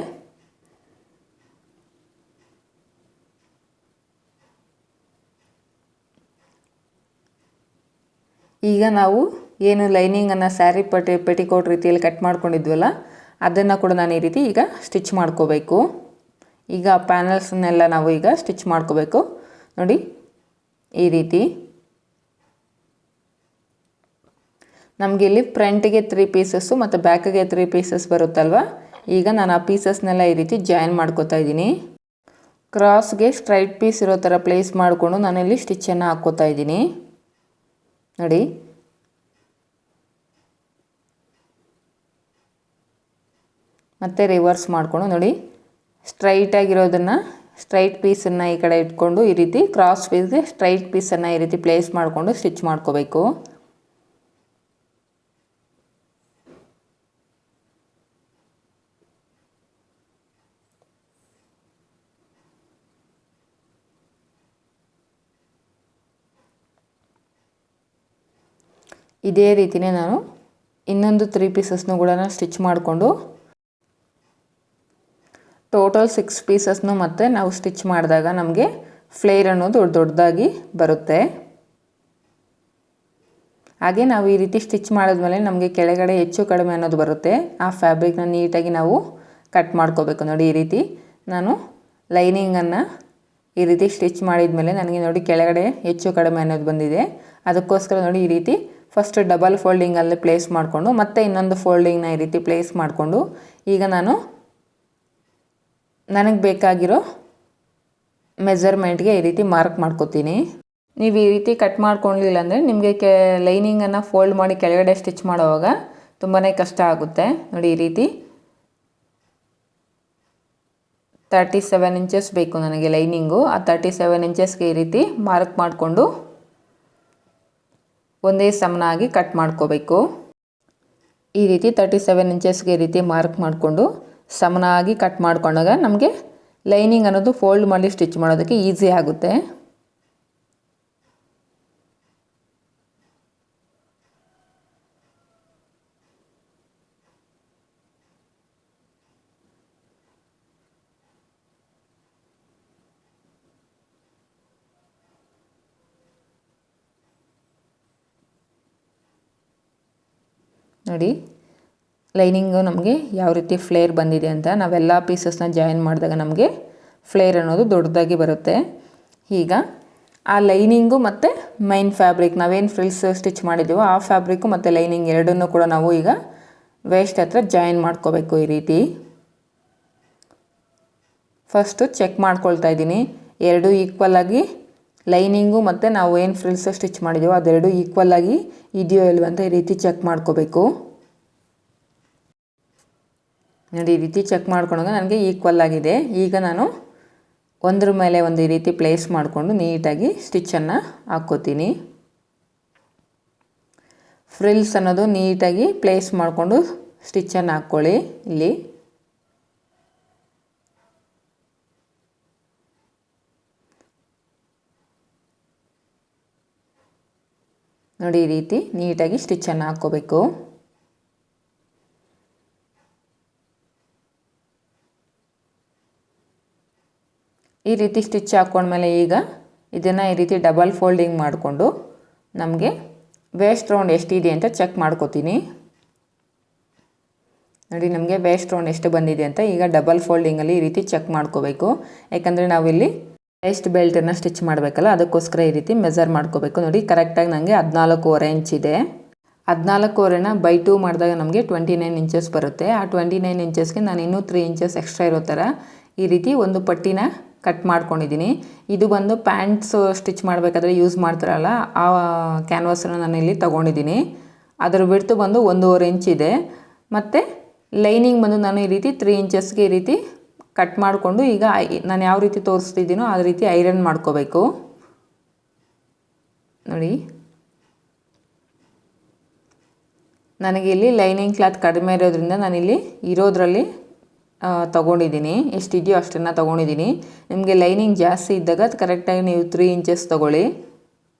A: ಈಗ ನಾವು ಏನು ಲೈನಿಂಗನ್ನು ಸ್ಯಾರಿ ಪೆಟಿಕೋಟ್ ರೀತಿಯಲ್ಲಿ ಕಟ್ ಮಾಡ್ಕೊಂಡಿದ್ವಲ್ಲ ಅದನ್ನು ಕೂಡ ನಾನು ಈ ರೀತಿ ಈಗ ಸ್ಟಿಚ್ ಮಾಡ್ಕೋಬೇಕು. ಈಗ ಪ್ಯಾನಲ್ಸ್ನೆಲ್ಲ ನಾವು ಈಗ ಸ್ಟಿಚ್ ಮಾಡ್ಕೋಬೇಕು. ನೋಡಿ ಈ ರೀತಿ ನಮಗೆ ಇಲ್ಲಿ ಫ್ರಂಟಿಗೆ 3 ಪೀಸಸ್ಸು ಮತ್ತು ಬ್ಯಾಕಿಗೆ 3 ಪೀಸಸ್ ಬರುತ್ತಲ್ವ. ಈಗ ನಾನು ಆ ಪೀಸಸ್ನೆಲ್ಲ ಈ ರೀತಿ ಜಾಯಿನ್ ಮಾಡ್ಕೋತಾ ಇದ್ದೀನಿ. ಕ್ರಾಸ್ಗೆ ಸ್ಟ್ರೈಟ್ ಪೀಸ್ ಇರೋ ಥರ ಪ್ಲೇಸ್ ಮಾಡಿಕೊಂಡು ನಾನಿಲ್ಲಿ ಸ್ಟಿಚ್ಚನ್ನು ಹಾಕ್ಕೋತಾ ಇದ್ದೀನಿ. ನೋಡಿ ಮತ್ತೆ ರಿವರ್ಸ್ ಮಾಡಿಕೊಂಡು ನೋಡಿ ಸ್ಟ್ರೈಟಾಗಿರೋದನ್ನು ಸ್ಟ್ರೈಟ್ ಪೀಸನ್ನು ಈ ಕಡೆ ಇಟ್ಕೊಂಡು ಈ ರೀತಿ ಕ್ರಾಸ್ ಪೀಸ್ಗೆ ಸ್ಟ್ರೈಟ್ ಪೀಸನ್ನು ಈ ರೀತಿ ಪ್ಲೇಸ್ ಮಾಡಿಕೊಂಡು ಸ್ಟಿಚ್ ಮಾಡ್ಕೋಬೇಕು. ಇದೇ ರೀತಿಯೇ ನಾನು ಇನ್ನೊಂದು 3 ಪೀಸಸ್ನು ಕೂಡ ಸ್ಟಿಚ್ ಮಾಡಿಕೊಂಡು ಟೋಟಲ್ 6 ಪೀಸಸ್ನು ಮತ್ತೆ ನಾವು ಸ್ಟಿಚ್ ಮಾಡಿದಾಗ ನಮಗೆ ಫ್ಲೇರ್ ಅನ್ನೋದು ದೊಡ್ಡದಾಗಿ ಬರುತ್ತೆ. ಹಾಗೆ ನಾವು ಈ ರೀತಿ ಸ್ಟಿಚ್ ಮಾಡಿದ್ಮೇಲೆ ನಮಗೆ ಕೆಳಗಡೆ ಹೆಚ್ಚು ಕಡಿಮೆ ಅನ್ನೋದು ಬರುತ್ತೆ. ಆ ಫ್ಯಾಬ್ರಿಕ್ನ ನೀಟಾಗಿ ನಾವು ಕಟ್ ಮಾಡ್ಕೋಬೇಕು. ನೋಡಿ ಈ ರೀತಿ ನಾನು ಲೈನಿಂಗನ್ನು ಈ ರೀತಿ ಸ್ಟಿಚ್ ಮಾಡಿದ್ಮೇಲೆ ನನಗೆ ನೋಡಿ ಕೆಳಗಡೆ ಹೆಚ್ಚು ಕಡಿಮೆ ಅನ್ನೋದು ಬಂದಿದೆ. ಅದಕ್ಕೋಸ್ಕರ ನೋಡಿ ಈ ರೀತಿ ಫಸ್ಟ್ ಡಬಲ್ ಫೋಲ್ಡಿಂಗಲ್ಲಿ ಪ್ಲೇಸ್ ಮಾಡಿಕೊಂಡು ಮತ್ತೆ ಇನ್ನೊಂದು ಫೋಲ್ಡಿಂಗ್ನ ಈ ರೀತಿ ಪ್ಲೇಸ್ ಮಾಡಿಕೊಂಡು ಈಗ ನಾನು ನನಗೆ ಬೇಕಾಗಿರೋ ಮೆಜರ್ಮೆಂಟ್ಗೆ ಈ ರೀತಿ ಮಾರ್ಕ್ ಮಾಡ್ಕೋತೀನಿ. ನೀವು ಈ ರೀತಿ ಕಟ್ ಮಾಡ್ಕೊಳ್ಳಿಲ್ಲ ಅಂದರೆ ನಿಮಗೆ ಲೈನಿಂಗನ್ನು ಫೋಲ್ಡ್ ಮಾಡಿ ಕೆಳಗಡೆ ಸ್ಟಿಚ್ ಮಾಡುವಾಗ ತುಂಬಾ ಕಷ್ಟ ಆಗುತ್ತೆ. ನೋಡಿ ಈ ರೀತಿ 37 ಇಂಚಸ್ ಬೇಕು ನನಗೆ ಲೈನಿಂಗು. ಆ 37 ಇಂಚಸ್ಗೆ ಈ ರೀತಿ ಮಾರ್ಕ್ ಮಾಡಿಕೊಂಡು ಒಂದೇ ಸಮನಾಗಿ ಕಟ್ ಮಾಡ್ಕೋಬೇಕು. ಈ ರೀತಿ 37 ಇಂಚಸ್ಗೆ ಈ ರೀತಿ ಮಾರ್ಕ್ ಮಾಡಿಕೊಂಡು ಸಮನಾಗಿ ಕಟ್ ಮಾಡ್ಕೊಂಡಾಗ ನಮಗೆ ಲೈನಿಂಗ್ ಅನ್ನೋದು ಫೋಲ್ಡ್ ಮಾಡಿ ಸ್ಟಿಚ್ ಮಾಡೋದಕ್ಕೆ ಈಸಿ ಆಗುತ್ತೆ. ನೋಡಿ ಲೈನಿಂಗು ನಮಗೆ ಯಾವ ರೀತಿ ಫ್ಲೇರ್ ಬಂದಿದೆ ಅಂತ. ನಾವೆಲ್ಲ ಪೀಸಸ್ನ ಜಾಯಿನ್ ಮಾಡಿದಾಗ ನಮಗೆ ಫ್ಲೇರ್ ಅನ್ನೋದು ದೊಡ್ಡದಾಗಿ ಬರುತ್ತೆ. ಈಗ ಆ ಲೈನಿಂಗು ಮತ್ತು ಮೈನ್ ಫ್ಯಾಬ್ರಿಕ್ ನಾವೇನು ಫ್ರಿಲ್ಸ್ ಸ್ಟಿಚ್ ಮಾಡಿದ್ದೀವೋ ಆ ಫ್ಯಾಬ್ರಿಕ್ಕು ಮತ್ತು ಲೈನಿಂಗ್ ಎರಡನ್ನೂ ಕೂಡ ನಾವು ಈಗ ವೇಸ್ಟ್ ಹತ್ರ ಜಾಯಿನ್ ಮಾಡ್ಕೋಬೇಕು. ಈ ರೀತಿ ಫಸ್ಟು ಚೆಕ್ ಮಾಡ್ಕೊಳ್ತಾ ಇದ್ದೀನಿ ಎರಡು ಈಕ್ವಲಾಗಿ ಲೈನಿಂಗು ಮತ್ತು ನಾವು ಏನು ಫ್ರಿಲ್ಸ್ ಸ್ಟಿಚ್ ಮಾಡಿದ್ದೀವೋ ಅದೆರಡು ಈಕ್ವಲಾಗಿ ಇದೆಯೋ ಇಲ್ವ ಅಂತ ಈ ರೀತಿ ಚೆಕ್ ಮಾಡ್ಕೋಬೇಕು. ನೋಡಿ ಈ ರೀತಿ ಚೆಕ್ ಮಾಡ್ಕೊಂಡಾಗ ನನಗೆ ಈಕ್ವಲ್ ಆಗಿದೆ. ಈಗ ನಾನು ಒಂದ್ರ ಮೇಲೆ ಒಂದು ಈ ರೀತಿ ಪ್ಲೇಸ್ ಮಾಡಿಕೊಂಡು ನೀಟಾಗಿ ಸ್ಟಿಚ್ಚನ್ನು ಹಾಕ್ಕೋತೀನಿ. ಫ್ರಿಲ್ಸ್ ಅನ್ನೋದು ನೀಟಾಗಿ ಪ್ಲೇಸ್ ಮಾಡಿಕೊಂಡು ಸ್ಟಿಚ್ಚನ್ನು ಹಾಕ್ಕೊಳ್ಳಿ. ಇಲ್ಲಿ ನೋಡಿ ಈ ರೀತಿ ನೀಟಾಗಿ ಸ್ಟಿಚ್ಚನ್ನು ಹಾಕ್ಕೋಬೇಕು. ಈ ರೀತಿ ಸ್ಟಿಚ್ ಹಾಕ್ಕೊಂಡ್ಮೇಲೆ ಈಗ ಇದನ್ನು ಈ ರೀತಿ ಡಬಲ್ ಫೋಲ್ಡಿಂಗ್ ಮಾಡಿಕೊಂಡು ನಮಗೆ ವೇಸ್ಟ್ ರೌಂಡ್ ಎಷ್ಟಿದೆ ಅಂತ ಚೆಕ್ ಮಾಡ್ಕೋತೀನಿ. ನೋಡಿ ನಮಗೆ ವೇಸ್ಟ್ ರೌಂಡ್ ಎಷ್ಟು ಬಂದಿದೆ ಅಂತ ಈಗ ಡಬಲ್ ಫೋಲ್ಡಿಂಗಲ್ಲಿ ಈ ರೀತಿ ಚೆಕ್ ಮಾಡ್ಕೋಬೇಕು. ಯಾಕಂದರೆ ನಾವಿಲ್ಲಿ ವೇಸ್ಟ್ ಬೆಲ್ಟನ್ನು ಸ್ಟಿಚ್ ಮಾಡಬೇಕಲ್ಲ, ಅದಕ್ಕೋಸ್ಕರ ಈ ರೀತಿ ಮೆಜರ್ ಮಾಡ್ಕೋಬೇಕು. ನೋಡಿ ಕರೆಕ್ಟಾಗಿ ನನಗೆ 14.5 ಇಂಚ್ ಇದೆ. 14.5ನ ಬೈ 2 ಮಾಡಿದಾಗ ನಮಗೆ 29 ಇಂಚಸ್ ಬರುತ್ತೆ. ಆ 29 ಇಂಚಸ್ಗೆ ನಾನು ಇನ್ನೂ 3 ಇಂಚಸ್ ಎಕ್ಸ್ಟ್ರಾ ಇರೋ ಥರ ಈ ರೀತಿ ಒಂದು ಪಟ್ಟಿನ ಕಟ್ ಮಾಡ್ಕೊಂಡಿದ್ದೀನಿ. ಇದು ಬಂದು ಪ್ಯಾಂಟ್ಸ್ ಸ್ಟಿಚ್ ಮಾಡಬೇಕಾದ್ರೆ ಯೂಸ್ ಮಾಡ್ತಾರಲ್ಲ ಆ ಕ್ಯಾನ್ವಾಸನ್ನು ನಾನು ಇಲ್ಲಿ ತೊಗೊಂಡಿದ್ದೀನಿ. ಅದರ ಬಿಡ್ತು ಬಂದು 1.5 ಇಂಚ್ ಇದೆ. ಮತ್ತು ಲೈನಿಂಗ್ ಬಂದು ನಾನು ಈ ರೀತಿ 3 ಇಂಚಸ್ಗೆ ಈ ರೀತಿ ಕಟ್ ಮಾಡಿಕೊಂಡು ಈಗ ನಾನು ಯಾವ ರೀತಿ ತೋರಿಸ್ತಿದ್ದೀನೋ ಆ ರೀತಿ ಐರನ್ ಮಾಡ್ಕೋಬೇಕು. ನೋಡಿ ನನಗೆ ಇಲ್ಲಿ ಲೈನಿಂಗ್ ಕ್ಲಾತ್ ಕಡಿಮೆ ಇರೋದ್ರಿಂದ ನಾನಿಲ್ಲಿ ಇರೋದ್ರಲ್ಲಿ ತೊಗೊಂಡಿದ್ದೀನಿ. ಎಷ್ಟಿದೆಯೋ ಅಷ್ಟನ್ನು ತೊಗೊಂಡಿದ್ದೀನಿ. ನಿಮಗೆ ಲೈನಿಂಗ್ ಜಾಸ್ತಿ ಇದ್ದಾಗ ಅದು ಕರೆಕ್ಟಾಗಿ ನೀವು 3 ಇಂಚಸ್ ತೊಗೊಳ್ಳಿ.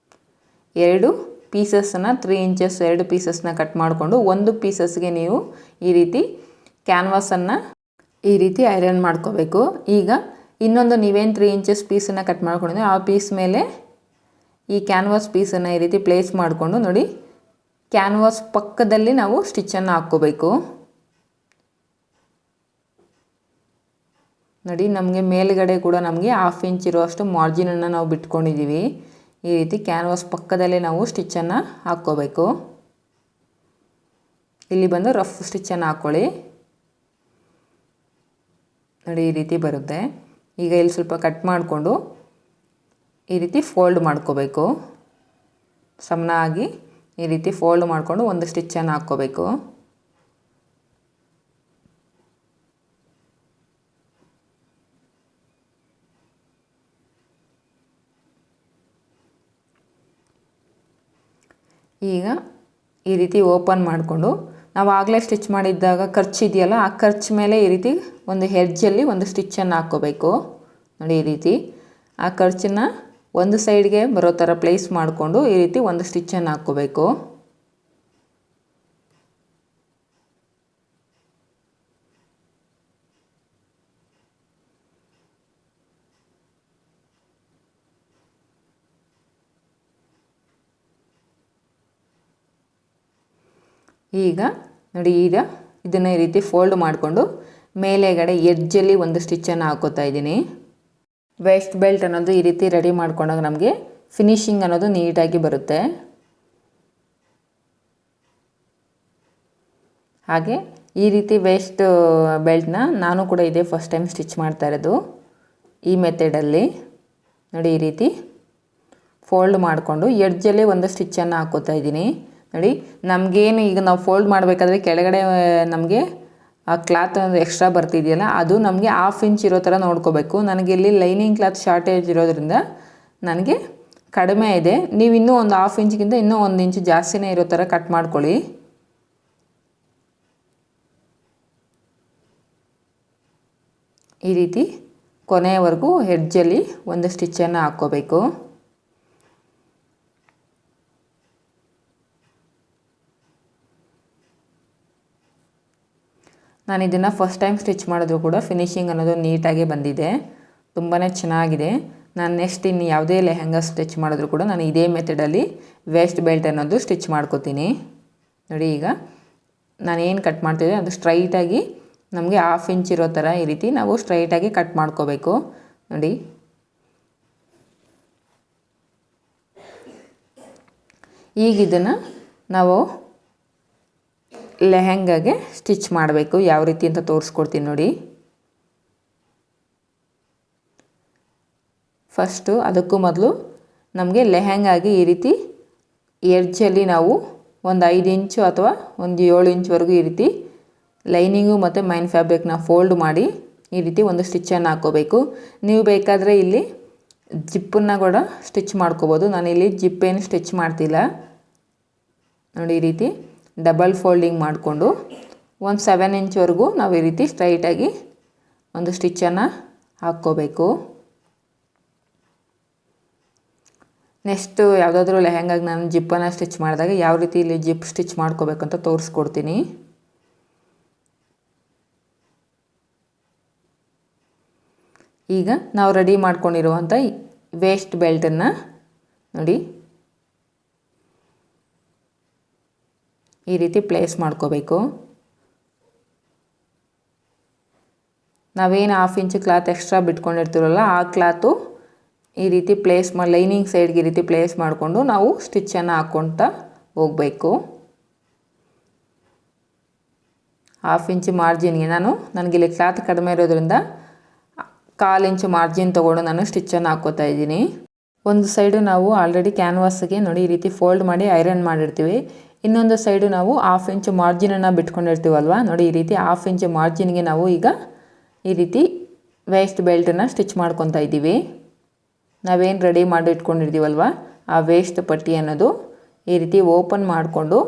A: 2 ಪೀಸಸ್ಸನ್ನು 3 ಇಂಚಸ್ 2 ಪೀಸಸ್ನ ಕಟ್ ಮಾಡಿಕೊಂಡು ಒಂದು ಪೀಸಸ್ಗೆ ನೀವು ಈ ರೀತಿ ಕ್ಯಾನ್ವಾಸನ್ನು ಈ ರೀತಿ ಐರನ್ ಮಾಡ್ಕೋಬೇಕು. ಈಗ ಇನ್ನೊಂದು ನೀವೇನು 3 ಇಂಚಸ್ ಪೀಸನ್ನು ಕಟ್ ಮಾಡ್ಕೊಂಡಿದ್ದೀವಿ ಆ ಪೀಸ್ ಮೇಲೆ ಈ ಕ್ಯಾನ್ವಾಸ್ ಪೀಸನ್ನು ಈ ರೀತಿ ಪ್ಲೇಸ್ ಮಾಡಿಕೊಂಡು ನೋಡಿ ಕ್ಯಾನ್ವಾಸ್ ಪಕ್ಕದಲ್ಲಿ ನಾವು ಸ್ಟಿಚ್ಚನ್ನು ಹಾಕ್ಕೋಬೇಕು. ನೋಡಿ, ನಮಗೆ ಮೇಲ್ಗಡೆ ಕೂಡ ನಮಗೆ 1/2 ಇಂಚ್ ಇರುವಷ್ಟು ಮಾರ್ಜಿನನ್ನು ನಾವು ಬಿಟ್ಕೊಂಡಿದ್ದೀವಿ. ಈ ರೀತಿ ಕ್ಯಾನ್ವಾಸ್ ಪಕ್ಕದಲ್ಲೇ ನಾವು ಸ್ಟಿಚ್ಚನ್ನು ಹಾಕ್ಕೋಬೇಕು. ಇಲ್ಲಿ ಬಂದು ರಫ್ ಸ್ಟಿಚ್ಚನ್ನು ಹಾಕ್ಕೊಳ್ಳಿ. ನೋಡಿ, ಈ ರೀತಿ ಬರುತ್ತೆ. ಈಗ ಇಲ್ಲಿ ಸ್ವಲ್ಪ ಕಟ್ ಮಾಡಿಕೊಂಡು ಈ ರೀತಿ ಫೋಲ್ಡ್ ಮಾಡ್ಕೋಬೇಕು. ಸಮನಾಗಿ ಈ ರೀತಿ ಫೋಲ್ಡ್ ಮಾಡಿಕೊಂಡು ಒಂದು ಸ್ಟಿಚ್ಚನ್ನು ಹಾಕ್ಕೋಬೇಕು. ಈಗ ಈ ರೀತಿ ಓಪನ್ ಮಾಡಿಕೊಂಡು ನಾವು ಆಗಲೇ ಸ್ಟಿಚ್ ಮಾಡಿದ್ದಾಗ ಖರ್ಚು ಇದೆಯಲ್ಲ, ಆ ಖರ್ಚು ಮೇಲೆ ಈ ರೀತಿ ಒಂದು ಹೆಡ್ಜಲ್ಲಿ ಒಂದು ಸ್ಟಿಚ್ಚನ್ನು ಹಾಕ್ಕೋಬೇಕು. ನೋಡಿ, ಈ ರೀತಿ ಆ ಖರ್ಚನ್ನು ಒಂದು ಸೈಡ್ಗೆ ಬರೋ ಥರ ಪ್ಲೇಸ್ ಮಾಡಿಕೊಂಡು ಈ ರೀತಿ ಒಂದು ಸ್ಟಿಚ್ಚನ್ನು ಹಾಕ್ಕೋಬೇಕು. ಈಗ ನೋಡಿ, ಈಗ ಇದನ್ನು ಈ ರೀತಿ ಫೋಲ್ಡ್ ಮಾಡಿಕೊಂಡು ಮೇಲೆಗಡೆ ಎಡ್ಜಲ್ಲಿ ಒಂದು ಸ್ಟಿಚ್ಚನ್ನು ಹಾಕೋತಾ ಇದ್ದೀನಿ. ವೇಸ್ಟ್ ಬೆಲ್ಟ್ ಅನ್ನೋದು ಈ ರೀತಿ ರೆಡಿ ಮಾಡ್ಕೊಂಡಾಗ ನಮಗೆ ಫಿನಿಶಿಂಗ್ ಅನ್ನೋದು ನೀಟಾಗಿ ಬರುತ್ತೆ. ಹಾಗೆ ಈ ರೀತಿ ವೇಸ್ಟ್ ಬೆಲ್ಟ್ನ ನಾನು ಕೂಡ ಇದೇ ಫಸ್ಟ್ ಟೈಮ್ ಸ್ಟಿಚ್ ಮಾಡ್ತಾ ಇರೋದು ಈ ಮೆಥಡಲ್ಲಿ. ನೋಡಿ, ಈ ರೀತಿ ಫೋಲ್ಡ್ ಮಾಡಿಕೊಂಡು ಎಡ್ಜಲ್ಲೇ ಒಂದು ಸ್ಟಿಚ್ಚನ್ನು ಹಾಕೋತಾ ಇದ್ದೀನಿ. ನೋಡಿ, ನಮಗೇನು ಈಗ ನಾವು ಫೋಲ್ಡ್ ಮಾಡಬೇಕಾದ್ರೆ ಕೆಳಗಡೆ ನಮಗೆ ಆ ಕ್ಲಾತ್ ಎಕ್ಸ್ಟ್ರಾ ಬರ್ತಿದೆಯಲ್ಲ, ಅದು ನಮಗೆ 1/2 ಇಂಚ್ ಇರೋ ಥರ ನೋಡ್ಕೋಬೇಕು. ನನಗೆ ಇಲ್ಲಿ ಲೈನಿಂಗ್ ಕ್ಲಾತ್ ಶಾರ್ಟೇಜ್ ಇರೋದ್ರಿಂದ ನನಗೆ ಕಡಿಮೆ ಇದೆ. ನೀವು ಇನ್ನೂ ಒಂದು 1/2 ಇಂಚ್ಗಿಂತ ಇನ್ನೂ 1 ಇಂಚ್ ಜಾಸ್ತಿನೇ ಇರೋ ಥರ ಕಟ್ ಮಾಡ್ಕೊಳ್ಳಿ. ಈ ರೀತಿ ಕೊನೆಯವರೆಗೂ ಹೆಡ್ಜಲ್ಲಿ ಒಂದು ಸ್ಟಿಚ್ಚನ್ನು ಹಾಕ್ಕೋಬೇಕು. ನಾನು ಇದನ್ನು ಫಸ್ಟ್ ಟೈಮ್ ಸ್ಟಿಚ್ ಮಾಡಿದ್ರು ಕೂಡ ಫಿನಿಶಿಂಗ್ ಅನ್ನೋದು ನೀಟಾಗಿ ಬಂದಿದೆ, ತುಂಬಾ ಚೆನ್ನಾಗಿದೆ. ನಾನು ನೆಕ್ಸ್ಟ್ ಇನ್ನು ಯಾವುದೇ ಲೆಹಂಗಾ ಸ್ಟಿಚ್ ಮಾಡಿದ್ರು ಕೂಡ ನಾನು ಇದೇ ಮೆಥಡಲ್ಲಿ ವೇಸ್ಟ್ ಬೆಲ್ಟ್ ಅನ್ನೋದು ಸ್ಟಿಚ್ ಮಾಡ್ಕೋತೀನಿ. ನೋಡಿ, ಈಗ ನಾನು ಏನು ಕಟ್ ಮಾಡ್ತಿದ್ದೆ ಅದು ಸ್ಟ್ರೈಟಾಗಿ ನಮಗೆ 1/2 ಇಂಚ್ ಇರೋ ಥರ ಈ ರೀತಿ ನಾವು ಸ್ಟ್ರೈಟಾಗಿ ಕಟ್ ಮಾಡ್ಕೋಬೇಕು. ನೋಡಿ, ಈಗ ಇದನ್ನು ನಾವು ಲೆಹಂಗಾಗೆ ಸ್ಟಿಚ್ ಮಾಡಬೇಕು. ಯಾವ ರೀತಿ ಅಂತ ತೋರಿಸ್ಕೊಡ್ತೀನಿ ನೋಡಿ. ಫಸ್ಟು ಅದಕ್ಕೂ ಮೊದಲು ನಮಗೆ ಲೆಹಂಗಾಗಿ ಈ ರೀತಿ ಎಡ್ಜಲ್ಲಿ ನಾವು ಒಂದು 5 ಇಂಚು ಅಥವಾ ಒಂದು 7 ಇಂಚ್ವರೆಗೂ ಈ ರೀತಿ ಲೈನಿಂಗು ಮತ್ತು ಮೈನ್ ಫ್ಯಾಬ್ರಿಕ್ನ ಫೋಲ್ಡ್ ಮಾಡಿ ಈ ರೀತಿ ಒಂದು ಸ್ಟಿಚ್ಚನ್ನು ಹಾಕ್ಕೋಬೇಕು. ನೀವು ಬೇಕಾದರೆ ಇಲ್ಲಿ ಜಿಪ್ಪನ್ನು ಕೂಡ ಸ್ಟಿಚ್ ಮಾಡ್ಕೋಬೋದು. ನಾನಿಲ್ಲಿ ಜಿಪ್ಪೇನು ಸ್ಟಿಚ್ ಮಾಡ್ತಿಲ್ಲ. ನೋಡಿ, ಈ ರೀತಿ ಡಬಲ್ ಫೋಲ್ಡಿಂಗ್ ಮಾಡಿಕೊಂಡು ಒಂದು 7 ಇಂಚ್ವರೆಗೂ ನಾವು ಈ ರೀತಿ ಸ್ಟ್ರೈಟಾಗಿ ಒಂದು ಸ್ಟಿಚ್ಚನ್ನು ಹಾಕ್ಕೋಬೇಕು. ನೆಕ್ಸ್ಟು ಯಾವುದಾದ್ರೂ ಲೆಹಂಗಾಗಿ ನಾನು ಜಿಪ್ಪನ್ನು ಸ್ಟಿಚ್ ಮಾಡಿದಾಗ ಯಾವ ರೀತಿ ಇಲ್ಲಿ ಜಿಪ್ ಸ್ಟಿಚ್ ಮಾಡ್ಕೋಬೇಕು ಅಂತ ತೋರಿಸ್ಕೊಡ್ತೀನಿ. ಈಗ ನಾವು ರೆಡಿ ಮಾಡ್ಕೊಂಡಿರುವಂಥ ವೇಸ್ಟ್ ಬೆಲ್ಟನ್ನು ನೋಡಿ ಈ ರೀತಿ ಪ್ಲೇಸ್ ಮಾಡ್ಕೋಬೇಕು. ನಾವೇನು 1/2 ಇಂಚ್ ಕ್ಲಾತ್ ಎಕ್ಸ್ಟ್ರಾ ಬಿಟ್ಕೊಂಡಿರ್ತೀವಲ್ಲ ಆ ಕ್ಲಾತು ಈ ರೀತಿ ಪ್ಲೇಸ್ ಮಾಡಿ ಲೈನಿಂಗ್ ಸೈಡ್ಗೆ ಈ ರೀತಿ ಪ್ಲೇಸ್ ಮಾಡಿಕೊಂಡು ನಾವು ಸ್ಟಿಚ್ಚನ್ನು ಹಾಕ್ಕೊಳ್ತಾ ಹೋಗಬೇಕು. 1/2 ಇಂಚ್ ಮಾರ್ಜಿನ್ಗೆ ನನಗಿಲ್ಲಿ ಕ್ಲಾತ್ ಕಡಿಮೆ ಇರೋದ್ರಿಂದ 1/4 ಇಂಚ್ ಮಾರ್ಜಿನ್ ತೊಗೊಂಡು ನಾನು ಸ್ಟಿಚ್ಚನ್ನು ಹಾಕ್ಕೋತಾ ಇದ್ದೀನಿ. ಒಂದು ಸೈಡು ನಾವು ಆಲ್ರೆಡಿ ಕ್ಯಾನ್ವಾಸ್ಗೆ ನೋಡಿ ಈ ರೀತಿ ಫೋಲ್ಡ್ ಮಾಡಿ ಐರನ್ ಮಾಡಿರ್ತೀವಿ. ಇನ್ನೊಂದು ಸೈಡು ನಾವು 1/2 ಇಂಚ್ ಮಾರ್ಜಿನನ್ನು ಬಿಟ್ಕೊಂಡಿರ್ತೀವಲ್ವ, ನೋಡಿ ಈ ರೀತಿ 1/2 ಇಂಚ್ ಮಾರ್ಜಿನ್ಗೆ ನಾವು ಈಗ ಈ ರೀತಿ ವೇಸ್ಟ್ ಬೆಲ್ಟನ್ನು ಸ್ಟಿಚ್ ಮಾಡ್ಕೊತಾ ಇದ್ದೀವಿ. ನಾವೇನು ರೆಡಿ ಮಾಡಿ ಇಟ್ಕೊಂಡಿರ್ತೀವಲ್ವ ಆ ವೇಸ್ಟ್ ಪಟ್ಟಿ ಅನ್ನೋದು ಈ ರೀತಿ ಓಪನ್ ಮಾಡಿಕೊಂಡು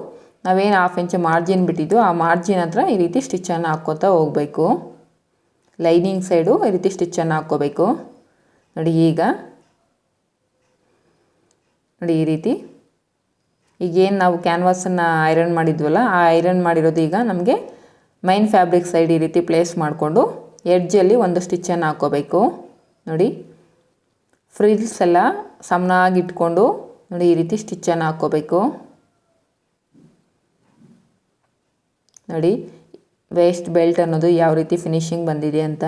A: ನಾವೇನು 1/2 ಇಂಚ್ ಮಾರ್ಜಿನ್ ಬಿಟ್ಟಿದ್ದು ಆ ಮಾರ್ಜಿನ್ ಹತ್ರ ಈ ರೀತಿ ಸ್ಟಿಚ್ಚನ್ನು ಹಾಕ್ಕೋತಾ ಹೋಗಬೇಕು. ಲೈನಿಂಗ್ ಸೈಡು ಈ ರೀತಿ ಸ್ಟಿಚ್ಚನ್ನು ಹಾಕ್ಕೋಬೇಕು. ನೋಡಿ, ಈಗ ನೋಡಿ ಈ ರೀತಿ ಈಗೇನು ನಾವು ಕ್ಯಾನ್ವಾಸನ್ನು ಐರನ್ ಮಾಡಿದ್ವಲ್ಲ ಆ ಐರನ್ ಮಾಡಿರೋದು ಈಗ ನಮಗೆ ಮೈನ್ ಫ್ಯಾಬ್ರಿಕ್ ಸೈಡ್ ಈ ರೀತಿ ಪ್ಲೇಸ್ ಮಾಡಿಕೊಂಡು ಎಡ್ಜಲ್ಲಿ ಒಂದು ಸ್ಟಿಚ್ಚನ್ನು ಹಾಕ್ಕೋಬೇಕು. ನೋಡಿ, ಫ್ರಿಲ್ಸ್ ಎಲ್ಲ ಸಮನಾಗಿ ಇಟ್ಕೊಂಡು ನೋಡಿ ಈ ರೀತಿ ಸ್ಟಿಚ್ಚನ್ನು ಹಾಕ್ಕೋಬೇಕು. ನೋಡಿ ವೇಸ್ಟ್ ಬೆಲ್ಟ್ ಅನ್ನೋದು ಯಾವ ರೀತಿ ಫಿನಿಶಿಂಗ್ ಬಂದಿದೆ ಅಂತ.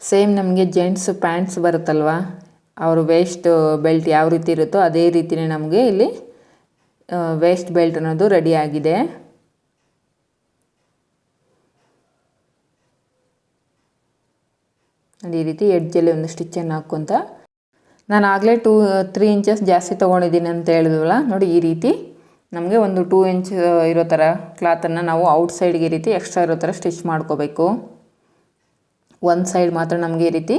A: ಸೇಮ್ ನಮಗೆ ಜೆಂಟ್ಸ್ ಪ್ಯಾಂಟ್ಸ್ ಬರುತ್ತಲ್ವ, ಅವ್ರ ವೇಸ್ಟ್ ಬೆಲ್ಟ್ ಯಾವ ರೀತಿ ಇರುತ್ತೋ ಅದೇ ರೀತಿಯೇ ನಮಗೆ ಇಲ್ಲಿ ವೇಸ್ಟ್ ಬೆಲ್ಟ್ ಅನ್ನೋದು ರೆಡಿ ಆಗಿದೆ. ಈ ರೀತಿ ಎಡ್ಜಲ್ಲಿ ಒಂದು ಸ್ಟಿಚ್ಚನ್ನು ಹಾಕ್ಕೊಂತ, ನಾನು ಆಗಲೇ 3 ಇಂಚಸ್ ಜಾಸ್ತಿ ತೊಗೊಂಡಿದ್ದೀನಿ ಅಂತ ಹೇಳಿದ್ವಲ್ಲ, ನೋಡಿ ಈ ರೀತಿ ನಮಗೆ ಒಂದು 2 ಇಂಚ್ ಇರೋ ಥರ ಕ್ಲಾತನ್ನು ನಾವು ಔಟ್ಸೈಡ್ಗೆ ಈ ರೀತಿ ಎಕ್ಸ್ಟ್ರಾ ಇರೋ ಥರ ಸ್ಟಿಚ್ ಮಾಡ್ಕೋಬೇಕು. ಒಂದು ಸೈಡ್ ಮಾತ್ರ ನಮಗೆ ಈ ರೀತಿ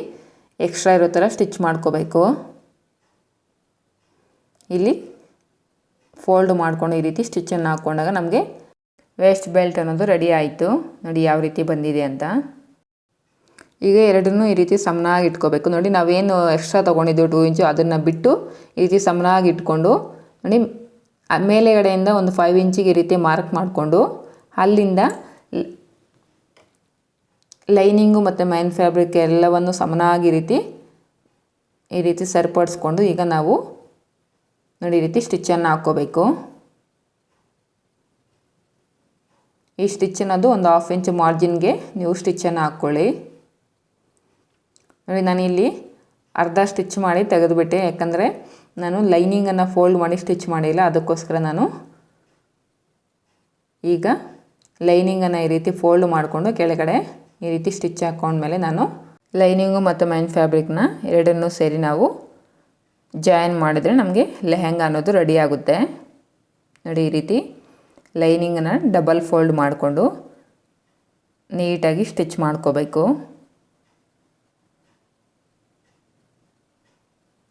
A: ಎಕ್ಸ್ಟ್ರಾ ಇರೋ ಥರ ಸ್ಟಿಚ್ ಮಾಡ್ಕೋಬೇಕು. ಇಲ್ಲಿ ಫೋಲ್ಡ್ ಮಾಡಿಕೊಂಡು ಈ ರೀತಿ ಸ್ಟಿಚ್ಚನ್ನು ಹಾಕ್ಕೊಂಡಾಗ ನಮಗೆ ವೇಸ್ಟ್ ಬೆಲ್ಟ್ ಅನ್ನೋದು ರೆಡಿ ಆಯಿತು. ನೋಡಿ ಯಾವ ರೀತಿ ಬಂದಿದೆ ಅಂತ. ಈಗ ಎರಡನ್ನೂ ಈ ರೀತಿ ಸಮನಾಗಿ ಇಟ್ಕೋಬೇಕು. ನೋಡಿ ನಾವೇನು ಎಕ್ಸ್ಟ್ರಾ ತೊಗೊಂಡಿದ್ದು 2 ಇಂಚು ಅದನ್ನು ಬಿಟ್ಟು ಈ ರೀತಿ ಸಮನಾಗಿ ಇಟ್ಕೊಂಡು, ನೋಡಿ ಮೇಲೆಗಡೆಯಿಂದ ಒಂದು 5 ಇಂಚಿಗೆ ಈ ರೀತಿ ಮಾರ್ಕ್ ಮಾಡಿಕೊಂಡು ಅಲ್ಲಿಂದ ಲೈನಿಂಗು ಮತ್ತು ಮೈನ್ ಫ್ಯಾಬ್ರಿಕ್ ಎಲ್ಲವನ್ನು ಸಮನಾಗಿ ಈ ರೀತಿ ಸರಿಪಡಿಸ್ಕೊಂಡು ಈಗ ನಾವು ನೋಡಿ ಈ ರೀತಿ ಸ್ಟಿಚ್ಚನ್ನು ಹಾಕ್ಕೋಬೇಕು. ಈ ಸ್ಟಿಚ್ ಅನ್ನೋದು ಒಂದು 1/2 ಇಂಚ್ ಮಾರ್ಜಿನ್ಗೆ ನೀವು ಸ್ಟಿಚ್ಚನ್ನು ಹಾಕ್ಕೊಳ್ಳಿ. ನೋಡಿ ನಾನಿಲ್ಲಿ ಅರ್ಧ ಸ್ಟಿಚ್ ಮಾಡಿ ತೆಗೆದುಬಿಟ್ಟೆ, ಯಾಕಂದರೆ ನಾನು ಲೈನಿಂಗನ್ನು ಫೋಲ್ಡ್ ಮಾಡಿ ಸ್ಟಿಚ್ ಮಾಡಿಲ್ಲ, ಅದಕ್ಕೋಸ್ಕರ ನಾನು ಈಗ ಲೈನಿಂಗನ್ನು ಈ ರೀತಿ ಫೋಲ್ಡ್ ಮಾಡಿಕೊಂಡು ಕೆಳಗಡೆ ಈ ರೀತಿ ಸ್ಟಿಚ್ ಹಾಕ್ಕೊಂಡ್ಮೇಲೆ ನಾನು ಲೈನಿಂಗು ಮತ್ತು ಮೈನ್ ಫ್ಯಾಬ್ರಿಕ್ನ ಎರಡನ್ನೂ ಸೇರಿ ನಾವು ಜಾಯಿನ್ ಮಾಡಿದರೆ ನಮಗೆ ಲೆಹೆಂಗಾ ಅನ್ನೋದು ರೆಡಿ ಆಗುತ್ತೆ. ನೋಡಿ ಈ ರೀತಿ ಲೈನಿಂಗನ್ನು ಡಬಲ್ ಫೋಲ್ಡ್ ಮಾಡಿಕೊಂಡು ನೀಟಾಗಿ ಸ್ಟಿಚ್ ಮಾಡ್ಕೋಬೇಕು.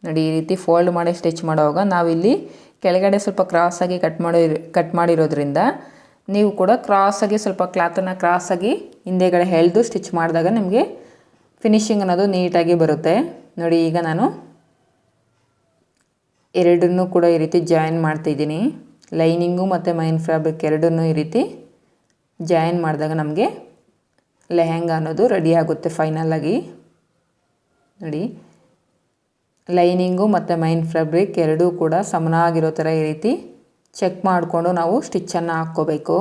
A: ನೋಡಿ ಈ ರೀತಿ ಫೋಲ್ಡ್ ಮಾಡಿ ಸ್ಟಿಚ್ ಮಾಡುವಾಗ ನಾವಿಲ್ಲಿ ಕೆಳಗಡೆ ಸ್ವಲ್ಪ ಕ್ರಾಸಾಗಿ ಕಟ್ ಮಾಡಿರೋದ್ರಿಂದ ನೀವು ಕೂಡ ಕ್ರಾಸಾಗಿ ಸ್ವಲ್ಪ ಕ್ಲಾತನ್ನು ಕ್ರಾಸಾಗಿ ಹಿಂದೆಗಡೆ ಎಳೆದು ಸ್ಟಿಚ್ ಮಾಡಿದಾಗ ನಿಮಗೆ ಫಿನಿಶಿಂಗ್ ಅನ್ನೋದು ನೀಟಾಗಿ ಬರುತ್ತೆ. ನೋಡಿ ಈಗ ನಾನು ಎರಡನ್ನೂ ಕೂಡ ಈ ರೀತಿ ಜಾಯಿನ್ ಮಾಡ್ತಿದ್ದೀನಿ. ಲೈನಿಂಗು ಮತ್ತು ಮೈನ್ ಫ್ಯಾಬ್ರಿಕ್ ಎರಡನ್ನೂ ಈ ರೀತಿ ಜಾಯಿನ್ ಮಾಡಿದಾಗ ನಮಗೆ ಲೆಹೆಂಗಾ ಅನ್ನೋದು ರೆಡಿ ಆಗುತ್ತೆ ಫೈನಲಾಗಿ. ನೋಡಿ ಲೈನಿಂಗು ಮತ್ತು ಮೈನ್ ಫ್ಯಾಬ್ರಿಕ್ ಎರಡೂ ಕೂಡ ಸಮನಾಗಿರೋ ಥರ ಈ ರೀತಿ ಚೆಕ್ ಮಾಡಿಕೊಂಡು ನಾವು ಸ್ಟಿಚ್ಚನ್ನು ಹಾಕ್ಕೋಬೇಕು.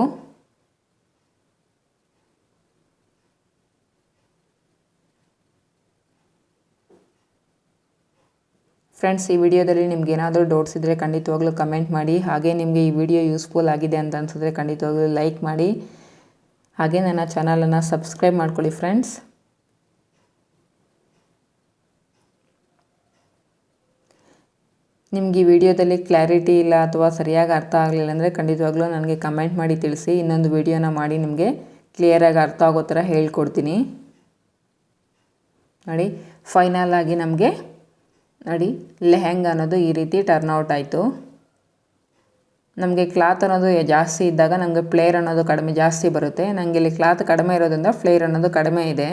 A: ಫ್ರೆಂಡ್ಸ್, ಈ ವಿಡಿಯೋದಲ್ಲಿ ನಿಮ್ಗೆ ಏನಾದರೂ ಡೌಟ್ಸ್ ಇದ್ದರೆ ಖಂಡಿತವಾಗ್ಲೂ ಕಮೆಂಟ್ ಮಾಡಿ. ಹಾಗೆ ನಿಮಗೆ ಈ ವಿಡಿಯೋ ಯೂಸ್ಫುಲ್ ಆಗಿದೆ ಅಂತ ಅನಿಸಿದ್ರೆ ಖಂಡಿತವಾಗ್ಲೂ ಲೈಕ್ ಮಾಡಿ. ಹಾಗೆ ನನ್ನ ಚಾನಲನ್ನು ಸಬ್ಸ್ಕ್ರೈಬ್ ಮಾಡ್ಕೊಳ್ಳಿ ಫ್ರೆಂಡ್ಸ್. ನಿಮ್ಗೆ ಈ ವಿಡಿಯೋದಲ್ಲಿ ಕ್ಲಾರಿಟಿ ಇಲ್ಲ ಅಥವಾ ಸರಿಯಾಗಿ ಅರ್ಥ ಆಗಲಿಲ್ಲ ಅಂದರೆ ಖಂಡಿತವಾಗ್ಲೂ ನನಗೆ ಕಮೆಂಟ್ ಮಾಡಿ ತಿಳಿಸಿ. ಇನ್ನೊಂದು ವಿಡಿಯೋನ ಮಾಡಿ ನಿಮಗೆ ಕ್ಲಿಯರಾಗಿ ಅರ್ಥ ಆಗೋ ಥರ ಹೇಳ್ಕೊಡ್ತೀನಿ. ನೋಡಿ ಫೈನಲ್ ಆಗಿ ನಮಗೆ ನೋಡಿ ಲೆಹೆಂಗಾ ಅನ್ನೋದು ಈ ರೀತಿ ಟರ್ನ್ಔಟ್ ಆಯಿತು. ನಮಗೆ ಕ್ಲಾತ್ ಅನ್ನೋದು ಜಾಸ್ತಿ ಇದ್ದಾಗ ನಮಗೆ ಫ್ಲೇರ್ ಅನ್ನೋದು ಜಾಸ್ತಿ ಬರುತ್ತೆ. ನನಗೆ ಇಲ್ಲಿ ಕ್ಲಾತ್ ಕಡಿಮೆ ಇರೋದ್ರಿಂದ ಫ್ಲೇರ್ ಅನ್ನೋದು ಕಡಿಮೆ ಇದೆ.